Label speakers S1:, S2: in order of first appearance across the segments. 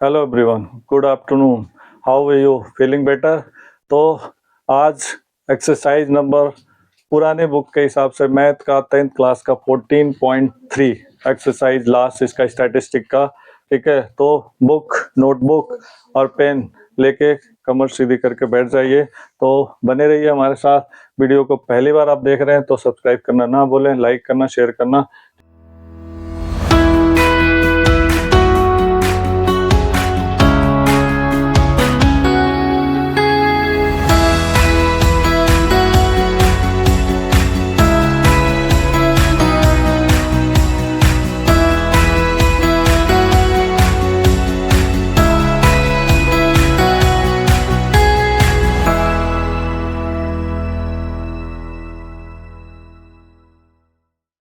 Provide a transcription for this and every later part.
S1: Hello everyone, good afternoon. How are you? Feeling better? तो आज exercise number पुराने book के हिसाब से मैथ का 10th क्लास का 14.3 एक्सरसाइज लास्ट इसका स्टैटिस्टिक का। ठीक है, तो बुक, नोटबुक और पेन लेके कमर सीधी करके बैठ जाइए। तो बने रहिए हमारे साथ। वीडियो को पहली बार आप देख रहे हैं तो सब्सक्राइब करना ना भूलें, लाइक करना, शेयर करना।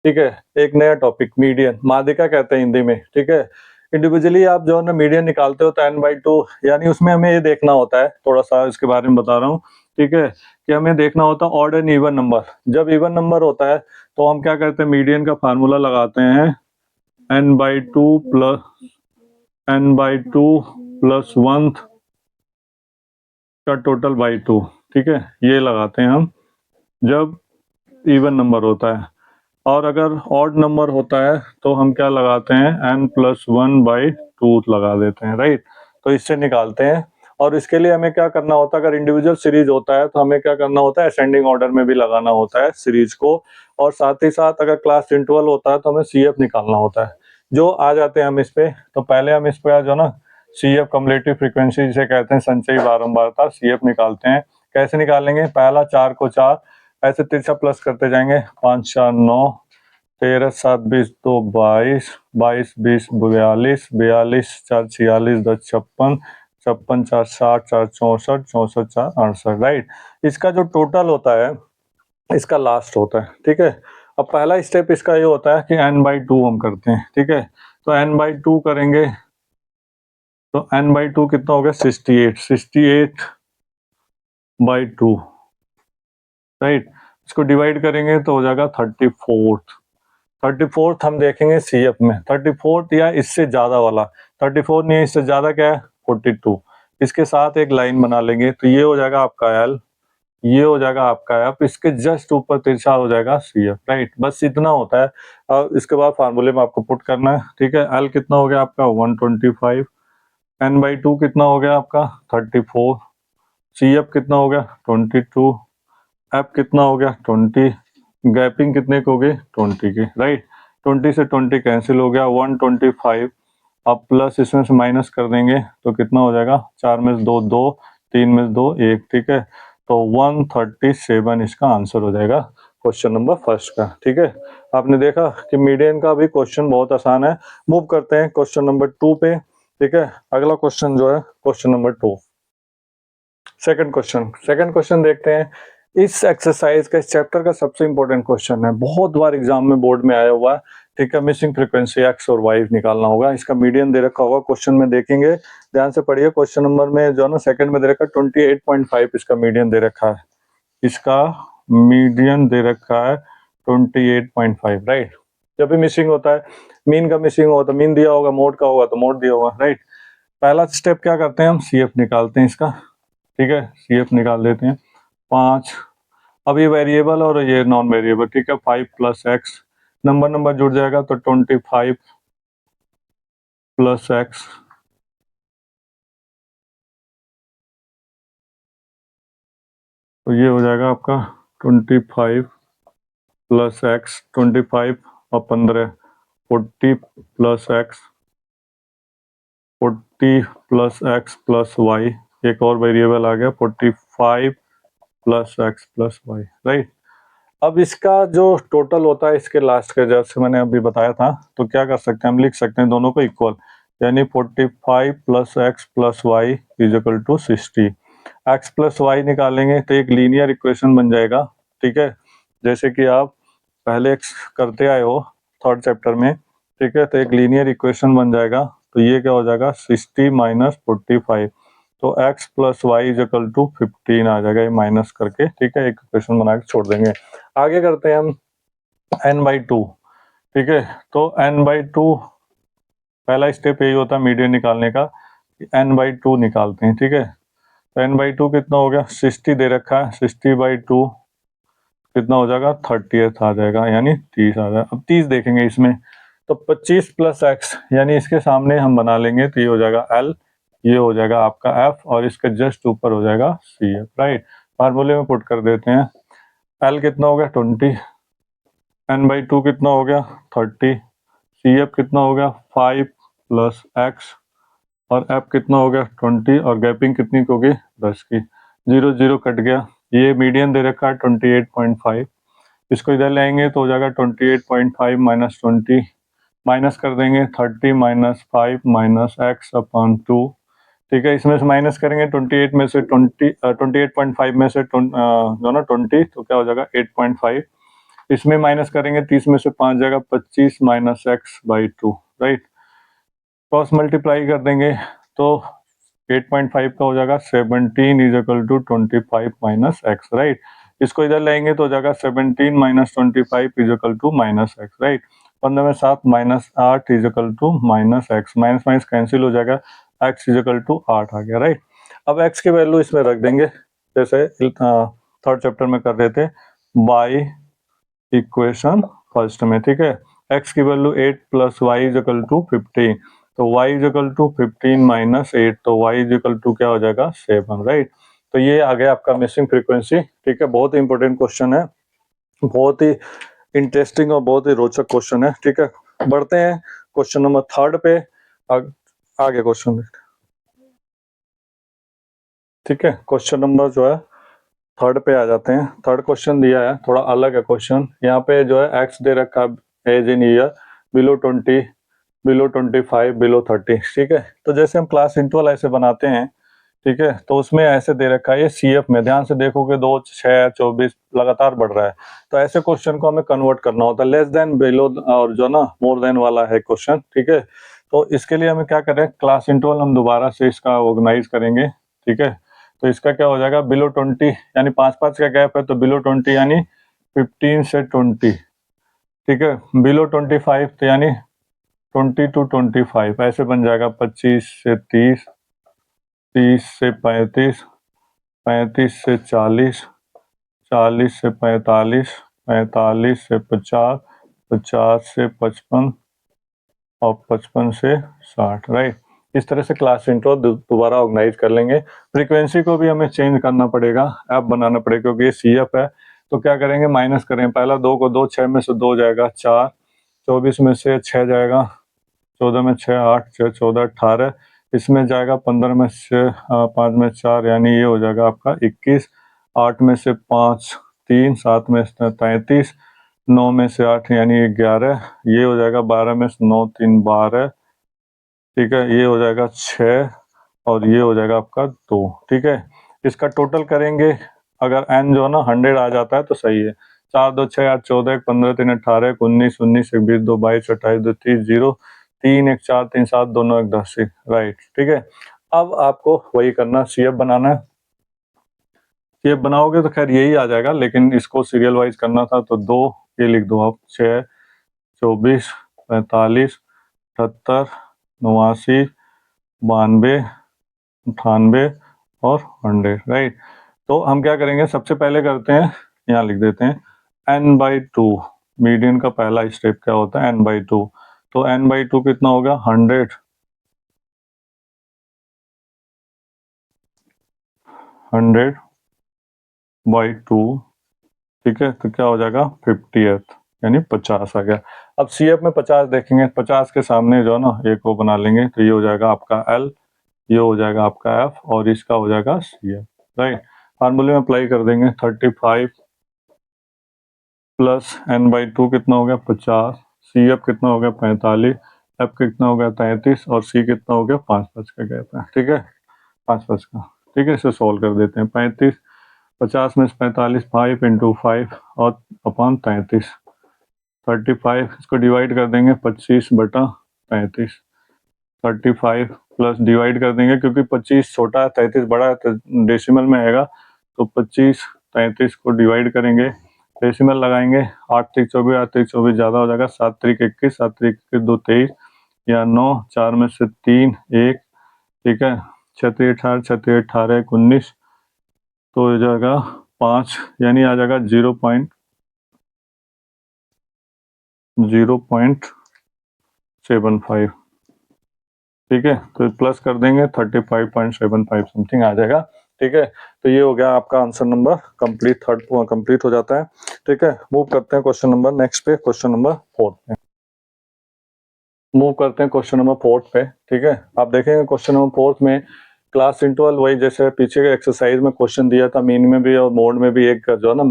S1: ठीक है, एक नया टॉपिक, मीडियन, माध्यिका कहते हैं हिंदी में। ठीक है, इंडिविजुअली आप जो है ना मीडियन निकालते हो तो n/2, यानी उसमें हमें ये देखना होता है, थोड़ा सा इसके बारे में बता रहा हूँ। ठीक है, कि हमें देखना होता है ऑड एंड इवन नंबर। जब इवन नंबर होता है तो हम क्या करते हैं, मीडियन का फार्मूला लगाते हैं n/2 प्लस 1 का टोटल बाई 2। ठीक है, ये लगाते हैं हम जब इवन नंबर होता है। और अगर ऑड नंबर होता है तो हम क्या लगाते हैं, n+1/2 लगा देते हैं। राइट, तो इससे निकालते हैं। और इसके लिए हमें क्या करना होता है, अगर इंडिविजुअल सीरीज होता है तो हमें क्या करना होता है, असेंडिंग ऑर्डर में भी लगाना होता है सीरीज को। और साथ ही साथ अगर क्लास इंटरवल होता है तो हमें CF निकालना होता है। जो आ जाते हैं हम इस पे, तो पहले हम इस पे जो ना CF कम्युलेटिव फ्रीक्वेंसी जिसे कहते हैं, संचयी बारंबारता, CF निकालते हैं। कैसे निकालेंगे, पहला 4 को 4 ऐसे तिरछा प्लस करते जाएंगे, 5 4 9, 13 7 20 2 22, 22 20 42, 42 4 46, 10 56, 56 4 60, 4 64, 64 4 68। राइट, इसका जो टोटल होता है इसका लास्ट होता है। ठीक है, अब पहला स्टेप इसका ये होता है कि n/2 हम करते हैं। ठीक है, तो n/2 करेंगे तो n/2 कितना हो गया, 68/2। राइट, इसको डिवाइड करेंगे तो हो जाएगा 34th हम देखेंगे CF में, 34th या इससे ज्यादा वाला। 34 नहीं, इससे ज्यादा क्या है, 42। इसके साथ एक लाइन बना लेंगे तो ये हो जाएगा आपका L, ये हो जाएगा आपका F, इसके जस्ट ऊपर तिरछा हो जाएगा CF। राइट, बस इतना होता है। और इसके बाद फार्मूले में आपको पुट करना है। ठीक है, L कितना हो गया आपका 125, n/2 कितना हो गया आपका 34, CF कितना हो गया 22, F कितना हो गया 20, गैपिंग कितने की हो गई 20 की। राइट, 20 से 20 कैंसिल हो गया, 125। अब प्लस इसमें से माइनस कर देंगे तो कितना हो जाएगा, 4 में से 2 2, 3 में से 2 1। ठीक है, तो 137 इसका आंसर हो जाएगा क्वेश्चन नंबर फर्स्ट का। ठीक है, आपने देखा कि मीडियन का भी क्वेश्चन बहुत आसान है। मूव करते हैं क्वेश्चन नंबर 2 पे। ठीक है, अगला क्वेश्चन जो है क्वेश्चन नंबर 2, सेकंड क्वेश्चन देखते हैं। इस एक्सरसाइज का, इस चैप्टर का सबसे इंपॉर्टेंट क्वेश्चन है, बहुत बार एग्जाम में बोर्ड में आया हुआ है। ठीक है, मिसिंग फ्रीक्वेंसी x और y निकालना होगा। इसका मीडियन दे रखा होगा, क्वेश्चन में देखेंगे, ध्यान से पढ़िए। क्वेश्चन नंबर में जो है ना सेकंड में दे रखा है 28.5 इसका मीडियन दे रखा है। इसका मीडियन दे रखा है 28.5। राइट, जब भी मिसिंग होता है, मीन का मिसिंग होता है, मीन दिया होगा, मोड का होगा तो मोड दिया होगा। राइट, पहला स्टेप क्या करते हैं, हम CF निकालते हैं इसका। ठीक है, CF निकाल लेते हैं 5। अब ये वेरिएबल और ये नॉन वेरिएबल। ठीक है, 5 + x, नंबर जुड़ जाएगा तो 25 + x, तो ये हो जाएगा आपका 25 + x, 25 और 15 40 + x, 40 + x + y, एक और वेरिएबल आ गया 45 + x + y। राइट, अब इसका जो टोटल होता है इसके लास्ट का, जैसे मैंने अभी बताया था, तो क्या कर सकते हैं, हम लिख सकते हैं दोनों को इक्वल, यानी 45 + x + y = 60। x + y निकालेंगे तो एक लीनियर इक्वेशन बन जाएगा। ठीक है, जैसे कि आप पहले करते आए हो थर्ड चैप्टर में। ठीक है, तो एक लीनियर इक्वेशन बन जाएगा, तो ये क्या हो जाएगा 60 - 45, तो x + y = 15 आ जाएगा, ये माइनस करके। ठीक है, एक इक्वेशन बना के छोड़ देंगे। आगे करते हैं हम n/2। ठीक है, तो n/2 पहला स्टेप यही होता है मीडियन निकालने का। n/2 निकालते हैं, ठीक है। तो n/2 कितना हो गया, 60 दे रखा है, 60/2 कितना हो जाएगा, 30th आ जाएगा, यानी 30 आ जाएगा। अब 30 देखेंगे इसमें, तो 25 + x, यानी इसके सामने हम बना लेंगे तो ये हो जाएगा l, ये हो जाएगा आपका f, और इसके जस्ट ऊपर हो जाएगा CF, राइट। फार्मूले में पुट कर देते हैं, l कितना हो गया 20, n/2 कितना हो गया 30, CF कितना हो गया 5 + x, और f कितना हो गया 20, और गैपिंग कितनी की होगी 10 की, 0 0 कट गया। ये मीडियन दे रखा है 28.5, इसको इधर लाएंगे तो हो जाएगा 28.5 - 20, माइनस कर देंगे 30 - 5 - x/2, ठीक है। इसमें से माइनस करेंगे 28 में से 28.5 में से जो ना 20, तो क्या हो जाएगा 8.5। इसमें माइनस करेंगे 30 में से 5 जाएगा 25 - x/2, राइट। क्रॉस मल्टीप्लाई कर देंगे तो 8.5 का हो जाएगा 17 = 25 - x, राइट। इसको इधर लाएंगे तो हो जाएगा 17 - 25 = -x, राइट। 15 में 7 -8 = -x, माइनस माइनस कैंसिल हो जाएगा, x = 8 आ गया, राइट। अब x की वैल्यू इसमें रख देंगे, जैसे थर्ड चैप्टर में कर रहे थे, बाई इक्वेशन फर्स्ट में, ठीक है। x की वैल्यू 8 + y = 15, तो y = 15 - 8, तो y = क्या हो जाएगा 7, राइट। तो ये आ गया आपका मिसिंग फ्रीक्वेंसी, ठीक है। बहुत ही इंपॉर्टेंट क्वेश्चन है, बहुत ही इंटरेस्टिंग और बहुत ही रोचक क्वेश्चन है, ठीक है। बढ़ते हैं क्वेश्चन नंबर 3 पे, आगे क्वेश्चन देखते हैं, ठीक है। क्वेश्चन नंबर जो है 3 पे आ जाते हैं। थर्ड क्वेश्चन दिया है, थोड़ा अलग है क्वेश्चन। यहाँ पे जो है एक्स दे रखा है, age in year, below 20, below 25, below 30, ठीक है। तो जैसे हम क्लास इंटरवल ऐसे बनाते हैं, ठीक है, तो उसमें ऐसे दे रखा है, ये CF में ध्यान से देखोगे 2, 6, 24 लगातार बढ़ रहा है। तो ऐसे क्वेश्चन को हमें कन्वर्ट करना होता है, लेस देन, बिलो और जो ना मोर देन वाला है क्वेश्चन, ठीक है। तो इसके लिए हमें क्या करें, क्लास इंटरवल हम दोबारा से इसका ऑर्गेनाइज करेंगे, ठीक है। तो इसका क्या हो जाएगा, बिलो 20, यानी 5 का गैप है, तो बिलो 20 यानी 15 से 20, ठीक है। बिलो 25 तो यानी 20 to 25, ऐसे बन जाएगा 25 से 30, 30 से 35, 35 से 40, 40 से 45, 45 से 50, 50 से 55, और 55 से 60, राइट। इस तरह से क्लास इंट्रो दोबारा ऑर्गेनाइज कर लेंगे। फ्रीक्वेंसी को भी हमें चेंज करना पड़ेगा, ऐप बनाना पड़ेगा, क्योंकि ये CF है। तो क्या करेंगे, माइनस करें, पहला 2 को 2, 6 में से 2 जाएगा 4, 24 में से 6 जाएगा, 14 में 6 8, 6 14 18, इसमें जाएगा 15 में से 5 में 4, यानी ये हो जाएगा आपका 21, 8 में से 5 3, 7 में से 33, 9 में से 8 यानी 11, ये हो जाएगा 12 में से 9 3 12, ठीक है, ये हो जाएगा 6, और ये हो जाएगा आपका 2, ठीक है। इसका टोटल करेंगे, अगर n जो है ना 100 आ जाता है तो सही है। 4 2 6 8 14 1 15 3 18 19 19 1 20 2 22 28 2 30 0 3 1 4 3 7 2 9 1 10, राइट, ठीक है। अब आपको वही करना, CF बनाना है। CF बनाओगे तो खैर यही आ जाएगा, लेकिन इसको सीरियल वाइज करना था, तो 2 ये लिख दो आप, 6 24 45 78 89 92 98 और 100, राइट। तो हम क्या करेंगे, सबसे पहले करते हैं, यहाँ लिख देते हैं n/2, मीडियन का पहला स्टेप क्या होता है, n/2। तो n/2 कितना होगा 100, 100/2, ठीक है। तो क्या हो जाएगा 50th, यानी 50 आ गया। अब CF में 50 देखेंगे, 50 के सामने जो है ना एक को बना लेंगे, तो ये हो जाएगा आपका L, ये हो जाएगा आपका F, और इसका हो जाएगा CF, राइट। फार्मूले में अप्लाई कर देंगे, 35 + n/2 कितना हो गया 50, CF कितना हो गया 45, F कितना हो गया 33, और C कितना हो गया 5 का गैप है, ठीक है, 5 का, ठीक है। इसे सोल्व कर देते हैं, 35 50 में से 45, 5 × 5 और अपॉन 33, 35, इसको डिवाइड कर देंगे 25/33, 35 प्लस डिवाइड कर देंगे, क्योंकि 25 छोटा है 33 बड़ा है, तो डेसिमल में आएगा, तो 25 33 को डिवाइड करेंगे, डेसिमल लगाएंगे, 8 3 24, 8 3 24 ज़्यादा हो जाएगा, 7 3 21, 7 3 21 2 23, या 9, 4 में से 3 1, ठीक है, 6×3 = 18, 6×3 = 18, 19, तो हो जाएगा 5, यानी आ जाएगा 0.75। ठीक है, तो प्लस कर देंगे 35.75 समथिंग आ जाएगा। ठीक है, तो ये हो गया आपका answer number complete, third complete हो जाता है। ठीक है, मूव करते हैं क्वेश्चन नंबर नेक्स्ट पे, क्वेश्चन नंबर 4 पे मूव करते हैं, क्वेश्चन नंबर 4 पे। ठीक है, आप देखेंगे क्वेश्चन नंबर 4 में क्लास इंटरवल वही जैसे पीछे के एक्सरसाइज में क्वेश्चन दिया था, मीन में भी और मोड में भी एक जो है ना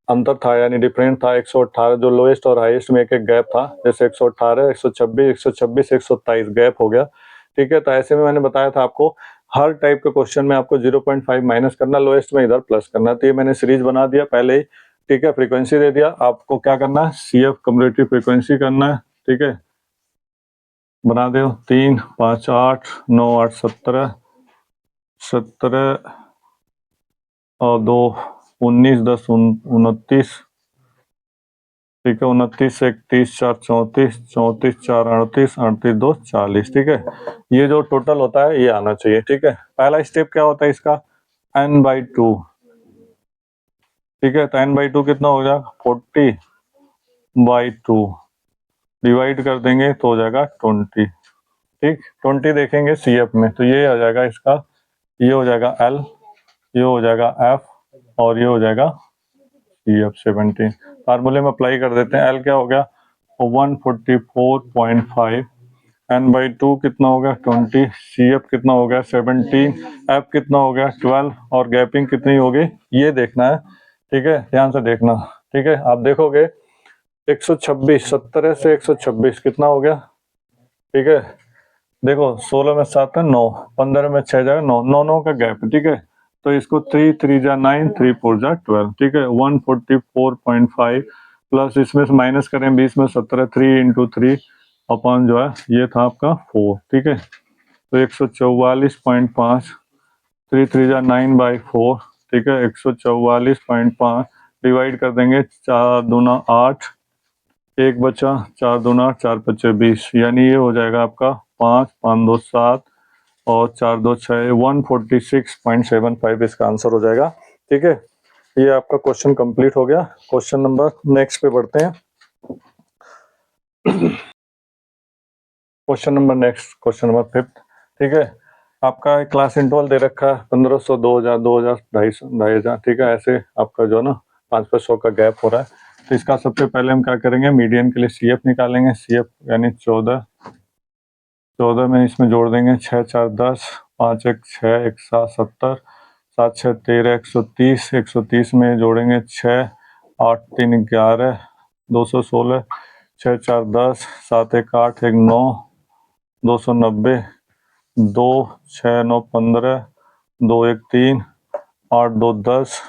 S1: अंतर था, यानी डिफरेंट था। 118 जो लोएस्ट और हाईएस्ट में एक एक गैप था, जैसे 118, 126, 126, 127 गैप हो गया। ठीक है, तो ऐसे में मैंने बताया था आपको हर टाइप के क्वेश्चन में आपको 0.5 माइनस करना, लोएस्ट में इधर प्लस करना। तो ये मैंने सीरीज बना दिया पहले ही। ठीक है, फ्रीक्वेंसी दे दिया आपको, क्या करना है CF कम्युलेटिव फ्रीक्वेंसी करना है। ठीक है, बना दो 3, 5, 8, 9, 8, 17, 17 और 2, 19, 10, 29। ठीक है, 29, 31, 4, 34, 34, 4, 38, 38, 2, 40। ठीक है, ये जो टोटल होता है ये आना चाहिए। ठीक है, पहला स्टेप क्या होता है इसका, n/2। ठीक है, तो n/2 कितना हो जाएगा 40/2, डिवाइड कर देंगे तो हो जाएगा 20। ठीक, 20 देखेंगे CF में तो ये आ जाएगा इसका, ये हो जाएगा L, ये हो जाएगा F और ये हो जाएगा CF 17। फार्मूले में अप्लाई कर देते हैं। L क्या हो गया 144.5, n/2 कितना हो गया 20, CF कितना हो गया 17, F कितना हो गया 12 और गैपिंग कितनी होगी ये देखना है। ठीक है, ध्यान से देखना। ठीक है, आप देखोगे 126, 17 से 126 कितना हो गया। ठीक है, देखो 16 में 7 है 9, 15 में 6 जाएगा 9, 9 9 का गैप। ठीक है, तो इसको 3 3 जा 9, 3 4 जा 12। ठीक है, 144.5 प्लस इसमें से माइनस करें 20 में 17, 3 इंटू 3 अपॉन जो है ये था आपका 4। ठीक है, तो 144.5, 3 3 जा 9/4। ठीक है, 144.5 डिवाइड कर देंगे 4 दूना 8, एक बचा 4 दूना 8, 4 पच्चे 20, यानी ये हो जाएगा आपका 5 5 2 7 और 4 2 6, 146.75 इसका आंसर हो जाएगा। ठीक है, ये आपका क्वेश्चन कंप्लीट हो गया। क्वेश्चन नंबर नेक्स्ट पे बढ़ते हैं। Question number next, question number 5। ठीक है, आपका क्लास इंटरवल दे रखा है 1500, 2000, 2000, 250, 2500। ठीक है, ऐसे आपका जो ना 500 का गैप हो रहा है। तो इसका सबसे पहले हम क्या करेंगे, मीडियन के लिए CF निकालेंगे। CF यानी 14 में इसमें जोड़ देंगे 6 4 10, 5 1 6, 1 7 70, 7 6 13, 130, 130 में जोड़ेंगे 6 8 3 11, 216, 6 4 10, 7 1 8, 1 9, 290, 2 6 9 15, 2 1 3, 8 2 10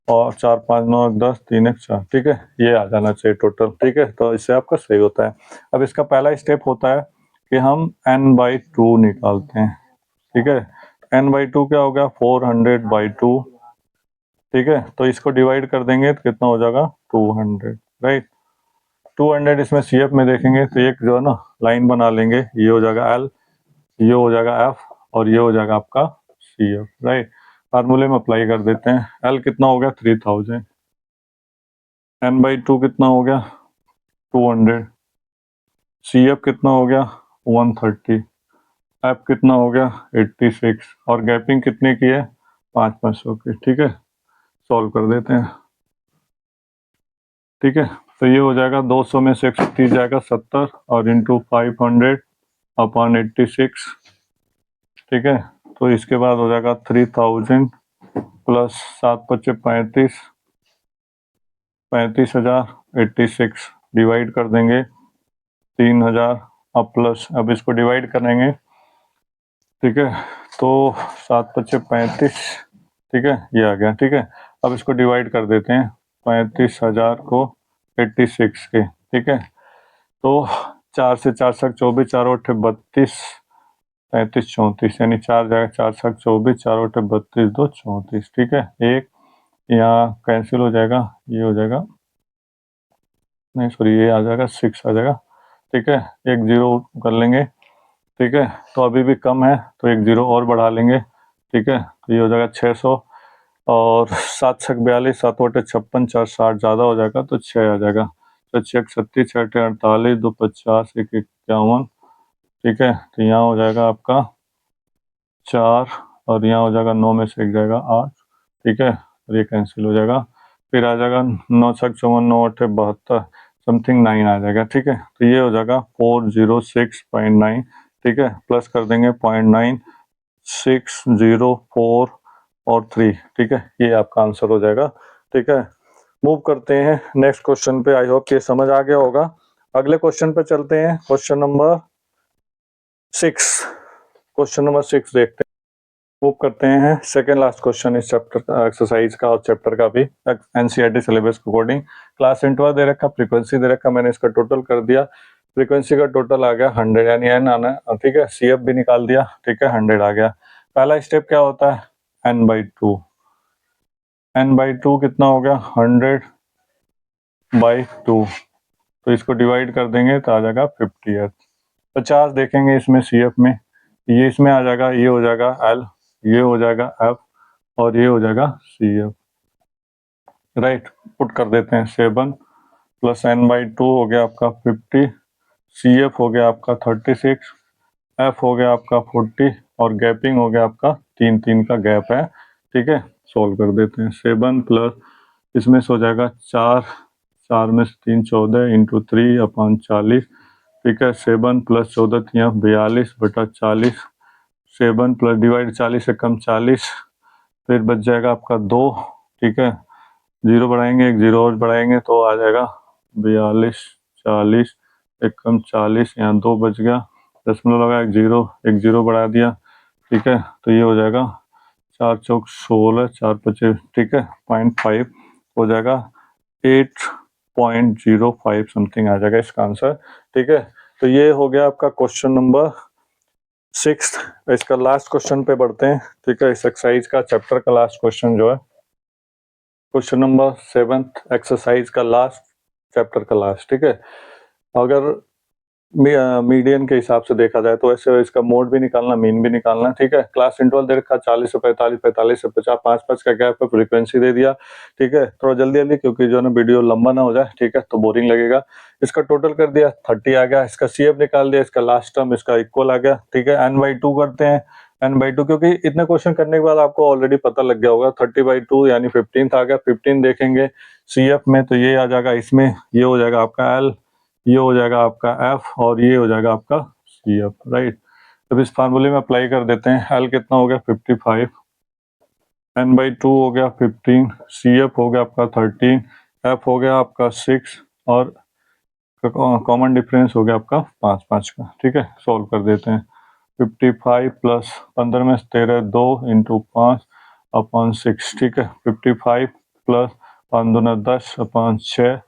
S1: और 4 5 9 1 10, 3 1 4। ठीक है, ये आ जाना चाहिए टोटल। ठीक है, तो इससे आपका सही होता है। अब इसका पहला स्टेप होता है कि हम n/2 निकालते हैं। ठीक है, n/2 क्या हो गया 400/2। ठीक है, तो इसको डिवाइड कर देंगे तो कितना हो जाएगा 200। राइट, 200 इसमें CF में देखेंगे तो एक जो है ना लाइन बना लेंगे, ये हो जाएगा L, ये हो जाएगा F और ये हो जाएगा आपका CF। राइट, फार्मूले में अप्लाई कर देते हैं। L कितना हो गया 3000, n/2 कितना हो गया 200, CF कितना हो गया 130, F कितना हो गया 86 और गैपिंग कितने की है 500 की। ठीक है, सॉल्व कर देते हैं। ठीक है, तो ये हो जाएगा 200 में से 130 जाएगा 70 और इंटू 500 अपॉन 86। ठीक है, तो इसके बाद हो जाएगा 3000 प्लस 7 पच्चे 35, 35,000, 86 डिवाइड कर देंगे 3000 अब प्लस, अब इसको डिवाइड करेंगे। ठीक है, तो 7 पच्चे 35। ठीक है, ये आ गया। ठीक है, अब इसको डिवाइड कर देते हैं 35,000 को 86 के। ठीक है, तो 4 से 4 सक 24, 4 8 32, 35 34, यानी 4 जाएगा 4 सक 24, 4 8 32, 2 34। ठीक है, एक यहाँ कैंसिल हो जाएगा, ये हो जाएगा नहीं सॉरी ये आ जाएगा 6 आ जाएगा। ठीक है, एक जीरो कर लेंगे ठीक है। तो अभी भी कम है तो एक 0 और बढ़ा लेंगे, ठीक है। तो ये हो जाएगा 600 और 7 छक 42, 7 बटे 56, 4 60, ज़्यादा हो जाएगा तो 6 आ जाएगा। तो 6 36, 6 48, 2 50, 1 51, ठीक है। तो यहाँ हो जाएगा आपका 4 और यहाँ हो जाएगा 9 में से एक जाएगा 8, ठीक है। और ये कैंसिल हो जाएगा। फिर आ जाएगा 9 छक 54, 9 8 72, समथिंग 9 आ जाएगा, ठीक है। तो ये हो जाएगा 406.9, ठीक है। प्लस कर देंगे 0.9, 6, 0, 4 और 3, ठीक है। ये आपका आंसर हो जाएगा, ठीक है। मूव करते हैं नेक्स्ट क्वेश्चन पे। आई होप ये समझ आ गया होगा। अगले क्वेश्चन पे चलते हैं, क्वेश्चन नंबर 6। क्वेश्चन नंबर 6 देखते हैं। मूव करते हैं सेकेंड लास्ट क्वेश्चन इस चैप्टर का, एक्सरसाइज का और चैप्टर का भी, एनसीईआरटी सिलेबस के अकॉर्डिंग। क्लास इंटरवल दे रखा, फ्रीक्वेंसी दे रखा, मैंने इसका टोटल कर दिया। फ्रीक्वेंसी का टोटल आ गया 100, यानी एन आना, ठीक है। सीएफ भी निकाल दिया, ठीक है, 100 आ गया। पहला स्टेप क्या होता है, n/2। n/2 कितना हो गया, 100/2। तो इसको डिवाइड कर देंगे तो आ जाएगा 50। 50 देखेंगे इसमें सीएफ में, ये इसमें आ जाएगा, ये हो जाएगा एल, ये हो जाएगा एफ और ये हो जाएगा सीएफ, राइट। पुट कर देते हैं 7 प्लस n/2 हो गया आपका 50, सीएफ हो गया आपका 36, एफ हो गया आपका 40 और गैपिंग हो गया आपका 3 का गैप है, ठीक है। सोल्व कर देते हैं। 7 प्लस इसमें से हो जाएगा 4, 4 में से 3 14 इंटू 3/40, ठीक है। 7 प्लस 14 42/40, 7 प्लस डिवाइड 40 से कम 40, फिर बच जाएगा आपका 2, ठीक है। 0 बढ़ाएंगे, एक 0 और बढ़ाएंगे तो आ जाएगा 42, 40, एक कम 40, यहाँ 2 बच गया, दशमलव लगा, एक 0 बढ़ा दिया, ठीक है। तो ये हो जाएगा 4 चौक 16, 4 पचे, ठीक है, 0.5 हो जाएगा, 8.05 समथिंग आ जाएगा इसका आंसर, ठीक है। तो ये हो गया आपका क्वेश्चन नंबर 6। इसका लास्ट क्वेश्चन पे बढ़ते हैं, ठीक है। इस एक्सरसाइज का चैप्टर का लास्ट क्वेश्चन जो है, क्वेश्चन नंबर 7 एक्सरसाइज का लास्ट, चैप्टर का लास्ट, ठीक है। अगर मीडियन के हिसाब से देखा जाए तो ऐसे इसका मोड भी निकालना, मीन भी निकालना, ठीक है। क्लास इंटरवल दे रखा 40 से 45, 45 से 50, 5 का गैप है, फ्रीक्वेंसी दे दिया, ठीक है। थोड़ा जल्दी जल्दी क्योंकि जो है ना वीडियो लंबा ना हो जाए, ठीक है, तो बोरिंग लगेगा। इसका टोटल कर दिया 30 आ गया, इसका सीएफ निकाल दिया, इसका लास्ट टर्म इसका इक्वल आ गया, ठीक है। n/2 करते हैं, n/2 क्योंकि इतने क्वेश्चन करने के बाद आपको ऑलरेडी पता लग गया होगा, 30/2 यानी 15 आ गया। 15 देखेंगे सीएफ में तो ये आ जाएगा, इसमें ये हो जाएगा आपका एल, ये हो जाएगा आपका एफ और ये हो जाएगा आपका सी एफ, राइट। अब इस फार्मूले में अप्लाई कर देते हैं। एल कितना हो गया 55, n/2 हो गया 15, सी एफ हो गया आपका 13, एफ हो गया आपका 6 और कॉमन डिफरेंस हो गया आपका 5 का, ठीक है। सॉल्व कर देते हैं। 55 प्लस 15 में 13, 2 इंटू 5/6, ठीक है। 55 प्लस 5 दूना 10/6,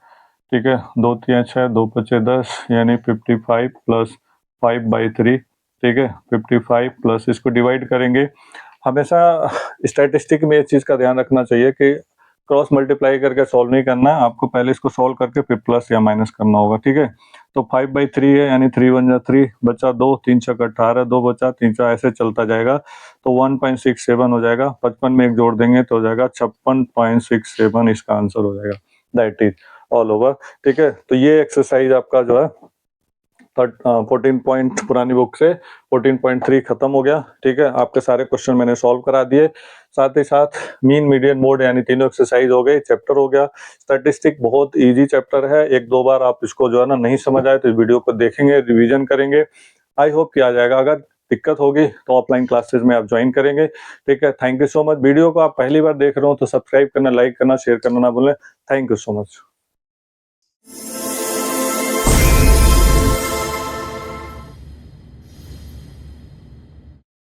S1: ठीक है। 2 3 6, 2 5 10 यानी 55 प्लस 5/3, ठीक है। 55 प्लस इसको डिवाइड करेंगे। हमेशा स्टैटिस्टिक में इस चीज़ का ध्यान रखना चाहिए कि क्रॉस मल्टीप्लाई करके सॉल्व नहीं करना है, आपको पहले इसको सॉल्व करके फिर प्लस या माइनस करना होगा, ठीक है। तो 5/3 है यानी 3 1 3 बचा 2, 3 6 18, 2 बचा 3 4, ऐसे चलता जाएगा तो 1.67 हो जाएगा। 55 में एक जोड़ देंगे तो हो जाएगा 56.67, इसका आंसर हो जाएगा। दैट इज ऑल ओवर, ठीक है। तो ये एक्सरसाइज आपका जो है 14 पॉइंट पुरानी बुक से 14.3 खत्म हो गया, ठीक है। आपके सारे क्वेश्चन मैंने सॉल्व करा दिए, साथ ही साथ मीन मीडियन मोड यानी तीनों एक्सरसाइज हो गए, चैप्टर हो गया। स्टैटिस्टिक बहुत इजी चैप्टर है, एक दो बार आप इसको जो है ना नहीं समझ आए तो इस वीडियो को देखेंगे, रिवीजन करेंगे, आई होप कि आ जाएगा। अगर दिक्कत होगी तो ऑफलाइन क्लासेस में आप ज्वाइन करेंगे, ठीक है। Thank you so much. Video को आप पहली बार देख रहे हो तो सब्सक्राइब करना, लाइक करना, शेयर करना ना भूलें। Thank you so much.